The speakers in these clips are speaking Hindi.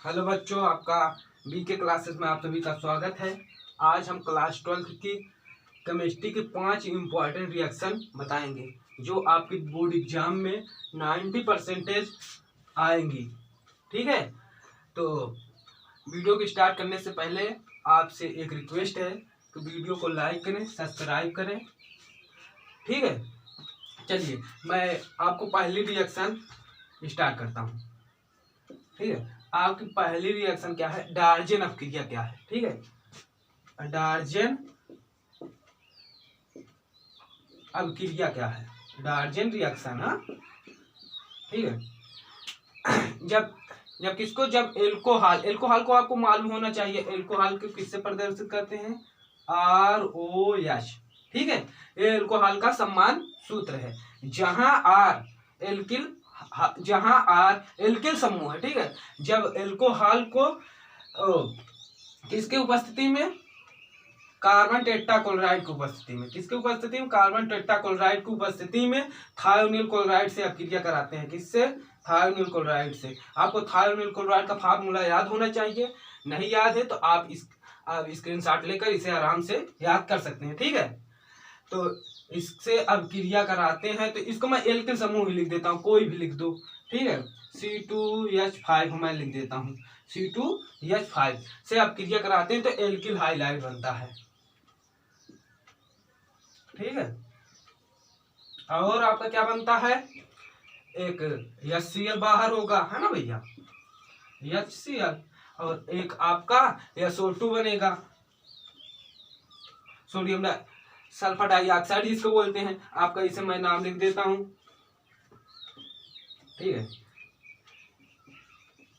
हेलो बच्चों, आपका बीके क्लासेस में आप सभी का स्वागत है। आज हम क्लास 12 की केमिस्ट्री के 5 इम्पॉर्टेंट रिएक्शन बताएंगे जो आपके बोर्ड एग्जाम में 90% आएंगी। ठीक है, तो वीडियो को स्टार्ट करने से पहले आपसे एक रिक्वेस्ट है कि वीडियो को लाइक करें, सब्सक्राइब करें। ठीक है, चलिए मैं आपको पहली रिएक्शन स्टार्ट करता हूँ। ठीक है, आपकी पहली रिएक्शन क्या है? डार्जन अपक्रिया क्या है? ठीक है, डार्जन अपक्रिया क्या है? डार्जन रिएक्शन। हाँ, ठीक है। जब जब किसको, जब एल्कोहल को आपको मालूम होना चाहिए। एल्कोहल को किससे प्रदर्शित करते हैं? ROH। ठीक है, ये एल्कोहल का सम्मान सूत्र है। जहां आर एल्किल समूह है। ठीक है, जब एल्कोहल को किसके उपस्थिति में? कार्बन टेट्राक्लोराइड की उपस्थिति में। किसकी उपस्थिति में? कार्बन टेट्राक्लोराइड की उपस्थिति में थायोनिल क्लोराइड से अपक्रिया कराते हैं। किससे? थायोनिल क्लोराइड से। आपको थायोनिल क्लोराइड का फार्मूला याद होना चाहिए। नहीं याद है तो आप स्क्रीनशॉट लेकर इसे आराम से याद कर सकते हैं। ठीक है, तो इससे अपक्रिया कराते हैं। तो इसको मैं एल्किल समूह लिख देता हूँ, कोई भी लिख दो। ठीक है, C2H5 मैं लिख देता हूँ। C2H5 से अपक्रिया कराते हैं तो एल्किल हाइलाइड बनता है। ठीक है, और आपका क्या बनता है? एक HCl बाहर होगा, है ना भैया, HCl। और एक आपका SO2 बनेगा, सोडियम सल्फर डाइऑक्साइड जिसको बोलते हैं। आपका इसे मैं नाम लिख देता हूं। ठीक है,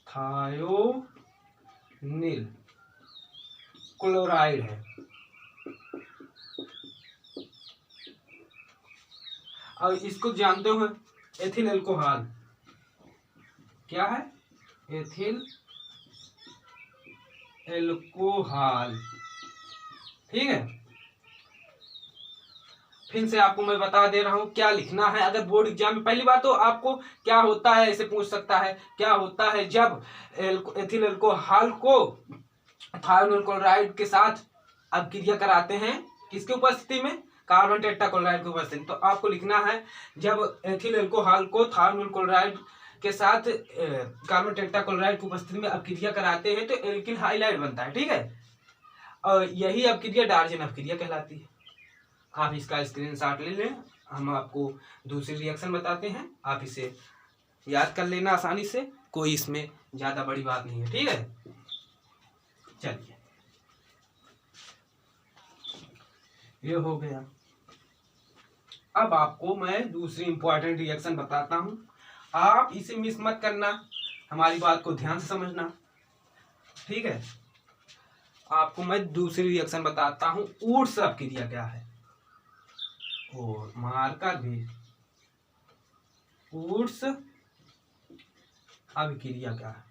थायोनिल क्लोराइड है। और इसको जानते हो एथिल एल्कोहल क्या है? Ethyl alcohol. ठीक है, फिर से आपको मैं बता दे रहा हूं क्या लिखना है। अगर बोर्ड एग्जाम में पहली बार तो आपको क्या होता है ऐसे पूछ सकता है, क्या होता है जब एथिल एल्कोहल को थायोनिल क्लोराइड के साथ अपक्रिया कराते हैं। किसकी उपस्थिति में? कार्बन टेट्राक्लोराइड की उपस्थिति। तो आपको लिखना है जब एथिल एल्कोहल को थायोनिल क्लोराइड के साथ कार्बन टेट्राक्लोराइड की उपस्थिति में अपक्रिया कराते हैं तो एल्किल हाइलाइड बनता है। ठीक है, और यही अपक्रिया डार्जन अपक्रिया कहलाती है। आप इसका स्क्रीनशॉट ले लें, हम आपको दूसरी रिएक्शन बताते हैं, आप इसे याद कर लेना आसानी से, कोई इसमें ज्यादा बड़ी बात नहीं है। ठीक है, चलिए ये हो गया। अब आपको मैं दूसरी इंपॉर्टेंट रिएक्शन बताता हूं, आप इसे मिस मत करना, हमारी बात को ध्यान से समझना। ठीक है, आपको मैं दूसरी रिएक्शन बताता हूं, वुड्स अपक्रिया क्या है, और मार्कर भी। वुड्स अपक्रिया क्या है?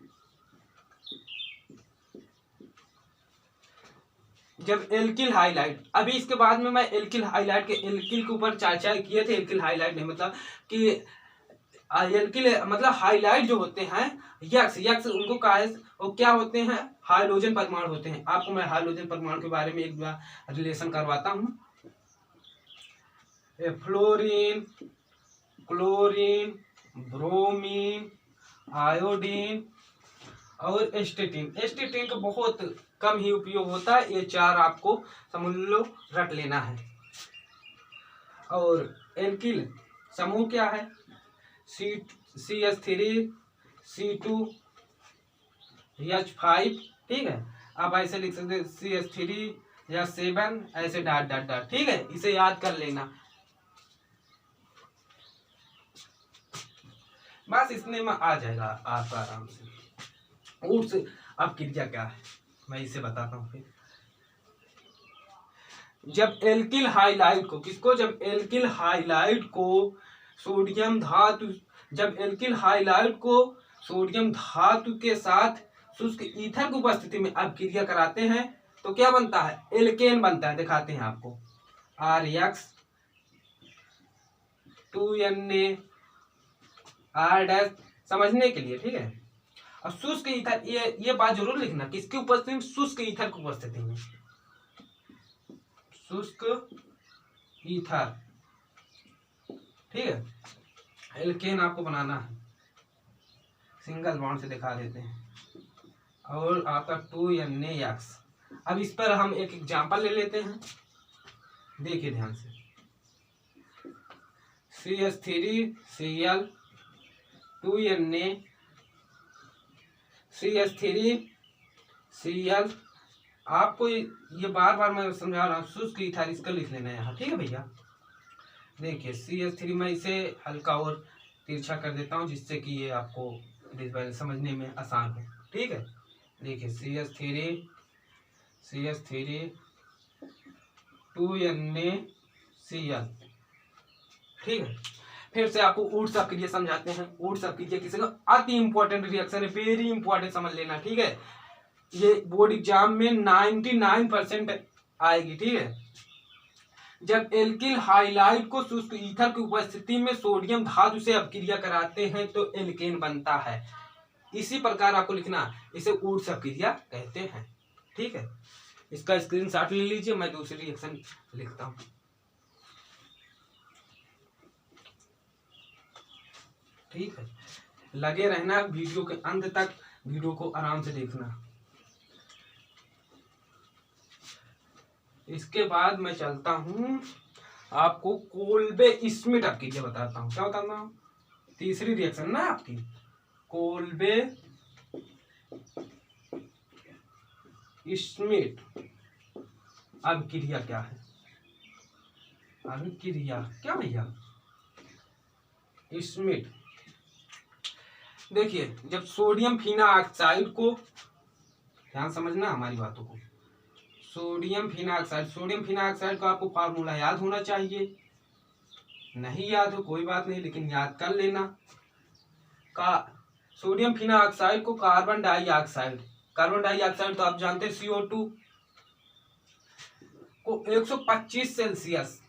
जब एल्किल हाइलाइड, अभी इसके बाद में मैं एल्किल हाइलाइड के एल्किल के ऊपर चर्चा किए थे। एल्किल हाइलाइड नहीं मतलब कि एल्किल मतलब हाइलाइट जो होते हैं यक्स उनको कहा है, वो क्या होते हैं? हाइड्रोजन परमाणु होते हैं। आपको मैं हाइड्रोजन परमाणु के बारे में एक बार रिलेशन करवाता हूं। फ्लोरीन, क्लोरीन, ब्रोमीन, आयोडीन और एस्टेटिन। एस्टेटिन का बहुत कम ही उपयोग होता है, ये चार आपको समझ लो, रट लेना है। और एल्किल समूह क्या है? CH3, C2H5। ठीक है, आप ऐसे लिख सकते CH3 या 7 ऐसे डॉट डॉट डॉट। ठीक है, इसे याद कर लेना, बस इतने में आ जाएगा आपका आराम से। वुड्स अपक्रिया क्या है मैं इसे बताता हूँ। फिर जब एल्किल हाइलाइड को, किसको? जब एल्किल हाइलाइड को सोडियम धातु, जब एल्किल हाइलाइड को सोडियम धातु के साथ शुष्क ईथर की उपस्थिति में अपक्रिया कराते हैं तो क्या बनता है? एल्केन बनता है। दिखाते हैं आपको, RX 2Na R डैश समझने के लिए। ठीक है, अब शुष्क ईथर, ये बात जरूर लिखना, किसकी उपस्थिति में? शुष्क ईथर की उपस्थिति में, शुष्क ईथर, ठीक है। एल्केन आपको बनाना है, सिंगल बॉन्ड से दिखा देते हैं, और आपका 2NaX। अब इस पर हम एक एग्जांपल ले लेते हैं, देखिए ध्यान से। CH3Cl 2Na CH3Cl, आपको ये बार बार मैं समझा रहा हूँ, शुष्क ईथर इसका लिख लेना है यहाँ, ठीक है भैया। देखिए CH3 में इसे हल्का और तिरछा कर देता हूँ, जिससे कि ये आपको समझने में आसान हो, ठीक है। देखिए CH3 2NaCl, ठीक है। फिर से आपको ऊर्ट सक्रिय समझाते हैं। ऊर्ट सक्रिय किसी का अति इंपॉर्टेंट रिएक्शन है, वेरी इंपॉर्टेंट, समझ लेना, ठीक है। ये बोर्ड एग्जाम में 99% आएगी, ठीक है। जब एल्किल हाइलाइड को शुष्क ईथर की उपस्थिति में सोडियम धातु से अपक्रिया कराते हैं तो एल्केन बनता है। इसी प्रकार आपको लिखना, इसे ऊर्ट सक्रिया कहते हैं, ठीक है। इसका स्क्रीनशॉट ले लीजिए, मैं दूसरी रिएक्शन लिखता हूं, ठीक है। लगे रहना वीडियो के अंत तक, वीडियो को आराम से देखना। इसके बाद मैं चलता हूं, आपको कोल्बे स्मिट अपक्रिया बताता हूं। क्या बताता हूं? तीसरी रिएक्शन ना आपकी, कोल्बे स्मिट अपक्रिया क्या है? अपक्रिया क्या भैया? स्मिट, देखिए जब सोडियम फिना ऑक्साइड को, ध्यान समझना हमारी बातों को, सोडियम फिना ऑक्साइड का आपको फार्मूला याद होना चाहिए। नहीं याद हो कोई बात नहीं, लेकिन याद कर लेना। का सोडियम फिना ऑक्साइड को कार्बन डाइऑक्साइड तो आप जानते हैं CO2 को 125 सेल्सियस,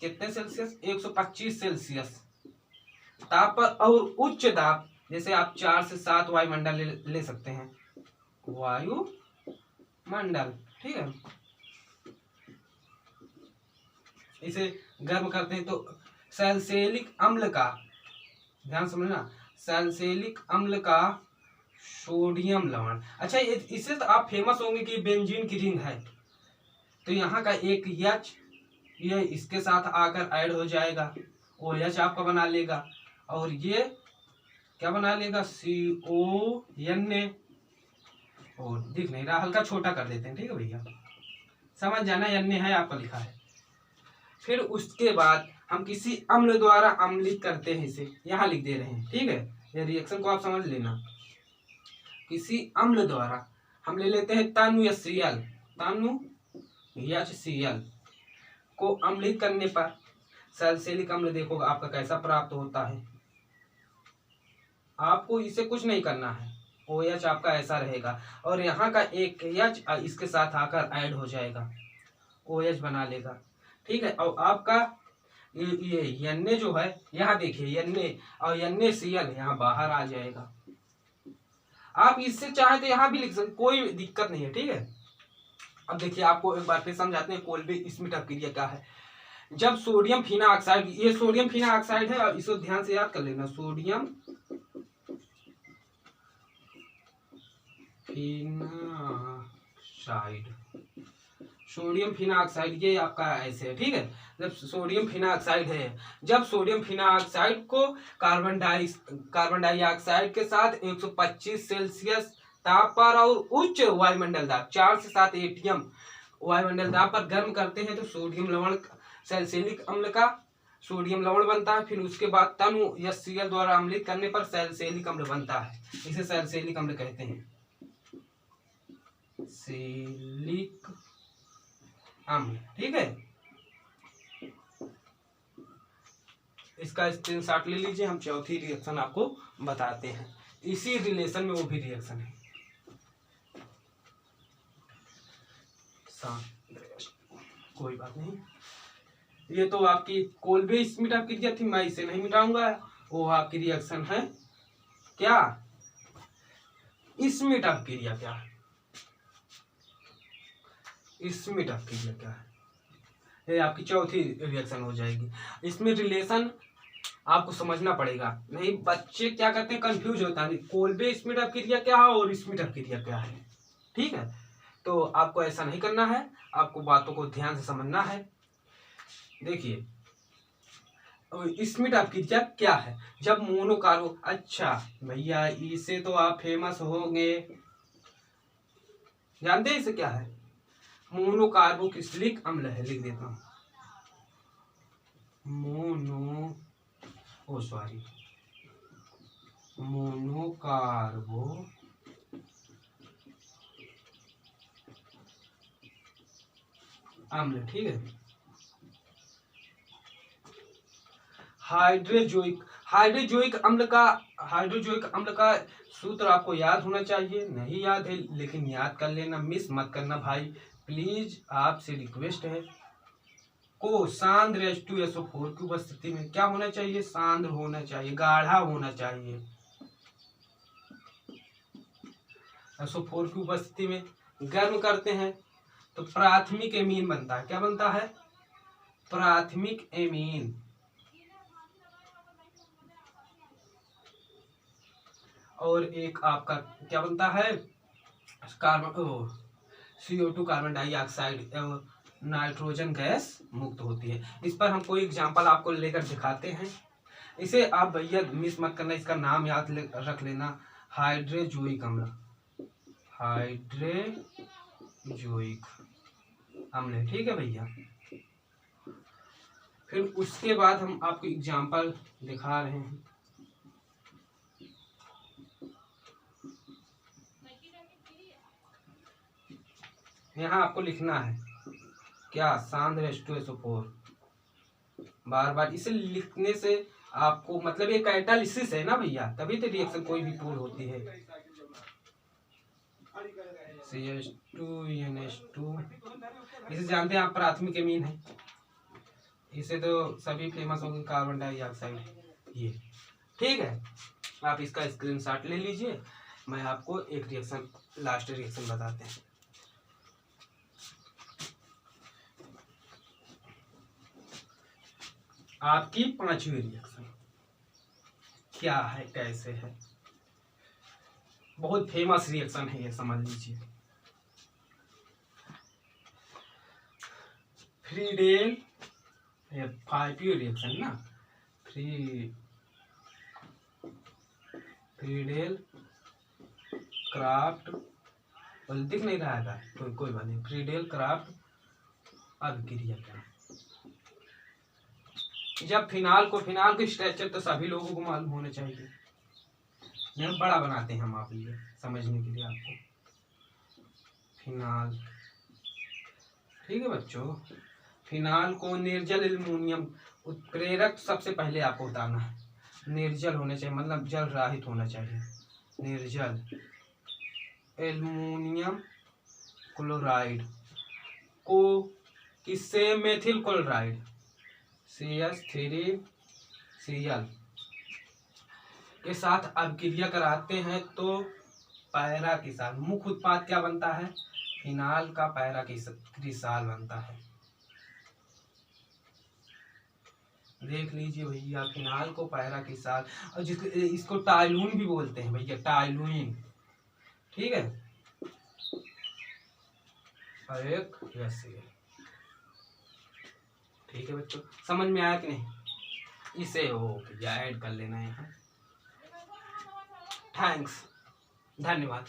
कितने सेल्सियस? 125 सेल्सियस ताप पर और उच्च दाब, जैसे आप 4 से 7 वायुमंडल ले सकते हैं, वायुमंडल, ठीक है। इसे गर्म करते हैं तो सैलिसिलिक अम्ल का, ध्यान समझना, सैलिसिलिक अम्ल का सोडियम लवण। अच्छा, इससे तो आप फेमस होंगे कि बेंजीन की रिंग है, तो यहाँ का एक H ये इसके साथ आकर ऐड हो जाएगा, OH आपका बना लेगा, और ये क्या बना लेगा? CONA, और दिख नहीं रहा, हल्का छोटा कर देते हैं, ठीक है भैया, समझ जाना, Na है आपका लिखा है। फिर उसके बाद हम किसी अम्ल द्वारा अम्लित करते हैं, इसे यहाँ लिख दे रहे हैं, ठीक है। ये रिएक्शन को आप समझ लेना। किसी अम्ल द्वारा हम ले लेते हैं तनु HCl को अम्लित करने पर सैलिसिलिक अम्ल देखो आपका कैसा प्राप्त होता है। आपको इसे कुछ नहीं करना है, OH आपका ऐसा रहेगा, और यहाँ का एक H इसके साथ आकर ऐड हो जाएगा, OH बना लेगा, ठीक है। और आपका ये Na जो है, यहाँ देखिए Na और NaCl यहाँ बाहर आ जाएगा। आप इससे चाहे तो यहाँ भी लिख सकते, कोई दिक्कत नहीं है, ठीक है। अब देखिए आपको एक बार फिर समझाते हैं कोल्बे स्मिट अपक्रिया क्या है। जब सोडियम फिना ऑक्साइड, ये सोडियम फिना ऑक्साइड है, और इसको ध्यान से याद कर लेना, सोडियम फिना ऑक्साइड ये आपका ऐसे है, ठीक है। जब सोडियम फिना ऑक्साइड है, जब सोडियम फिना ऑक्साइड को कार्बन डाइऑक्साइड के साथ 125 सेल्सियस ताप पर और उच्च वायुमंडल दाब 4 से 7 ATM वायुमंडल दाब पर गर्म करते हैं तो सोडियम लवण, सैलिसिलिक अम्ल का सोडियम लवण बनता है। फिर उसके बाद तनु HCl द्वारा अम्लित करने पर सैलिसिलिक अम्ल बनता है, इसे सैलिसिलिक अम्ल कहते हैं, सैलिसिलिक अम्ल, ठीक है। इसका स्क्रीनशॉट ले लीजिए, हम चौथी रिएक्शन आपको बताते हैं, इसी रिलेशन में वो भी रिएक्शन है। कोई बात नहीं, ये तो आपकी कोल्बे स्मिट अपक्रिया थी, मैं इसे नहीं मिटाऊंगा, वो आपकी रिएक्शन है क्या? इसमें टफ क्रिया क्या है, इसमें टफ क्रिया क्या है, ये आपकी चौथी रिएक्शन हो जाएगी। इसमें रिलेशन आपको समझना पड़ेगा, नहीं बच्चे क्या करते हैं कंफ्यूज होता है कोल्बे स्मिट अपक्रिया क्या है और स्मिट अपक्रिया क्या है। ठीक है, तो आपको ऐसा नहीं करना है, आपको बातों को ध्यान से समझना है। देखिए स्मिट अपक्रिया क्या है, जब मोनोकार्बो, अच्छा भैया इसे तो आप फेमस होंगे, जानते हैं इसे क्या है, मोनोकार्बोक्सिलिक अम्ल है, लिख देता हूं मोनोकार्बो अम्ल। ठीक है, हाइड्रोजोइक अम्ल का सूत्र आपको याद होना चाहिए, नहीं याद है लेकिन याद कर लेना, मिस मत करना भाई प्लीज, आपसे रिक्वेस्ट है। को सांद्र H2SO4 की उपस्थिति में क्या होना चाहिए, सांद्र होना चाहिए, गाढ़ा होना चाहिए। SO4 की उपस्थिति में गर्म करते हैं तो प्राथमिक एमीन बनता है, क्या बनता है, प्राथमिक एमीन। और एक आपका क्या बनता है, carbon CO2 carbon dioxide nitrogen gas मुक्त होती है। इस पर हम कोई एग्जांपल आपको लेकर दिखाते हैं, इसे आप भैया मिस मत करना, इसका नाम याद रख लेना, हाइड्रोजोइक अम्ल, हाइड्रोजोइक अम्ल। ठीक है भैया, फिर उसके बाद हम आपको एग्जांपल दिखा रहे हैं। यहाँ आपको लिखना है क्या, सांद्र H2SO4, बार बार इसे लिखने से आपको मतलब ये कैटालिसिस है ना भैया, तभी तो रिएक्शन कोई भी पूर्ण होती है। CH2NH2 इसे जानते हैं आप, प्राथमिक एमीन है, इसे तो सभी फेमस होंगे, कार्बन डाइऑक्साइड ये। ठीक है, आप इसका स्क्रीनशॉट ले लीजिए, मैं आपको एक रिएक्शन लास्ट रिएक्शन बताते हैं। आपकी पांचवी रिएक्शन क्या है, कैसे है, बहुत फेमस रिएक्शन है ये, समझ लीजिए। फ्रीडेल, ये 5वीं रिएक्शन ना, फ्रीडेल क्राफ्ट, दिख नहीं रहा था, कोई बात नहीं, फ्रीडेल क्राफ्ट अभिक्रिया क्या है। जब फिनाल को स्ट्रक्चर तो सभी लोगों को मालूम होना चाहिए, नहीं बड़ा बनाते हैं हम आप लिए समझने के लिए आपको, फिनाल। ठीक है बच्चों, फिनाल को निर्जल एल्युमिनियम उत्प्रेरक सबसे पहले आपको उतारना है, निर्जल होने चाहिए, मतलब जल रहित होना चाहिए, निर्जल एल्युमिनियम क्लोराइड को किससे, मेथिल क्लोराइड CH3Cl के साथ अभिक्रिया कराते हैं तो पैराक्रिसाल, मुख्य उत्पाद क्या बनता है, फिनाल का पैराक्रिसाल बनता है। देख लीजिए भैया, फिनाल को पैराक्रिसाल, और इसको टाइलून भी बोलते हैं भैया, टाइलून। ठीक है, और एक HCl। ठीक है बच्चों, समझ में आया कि नहीं, इसे हो भैया ऐड कर लेना है। थैंक्स, धन्यवाद।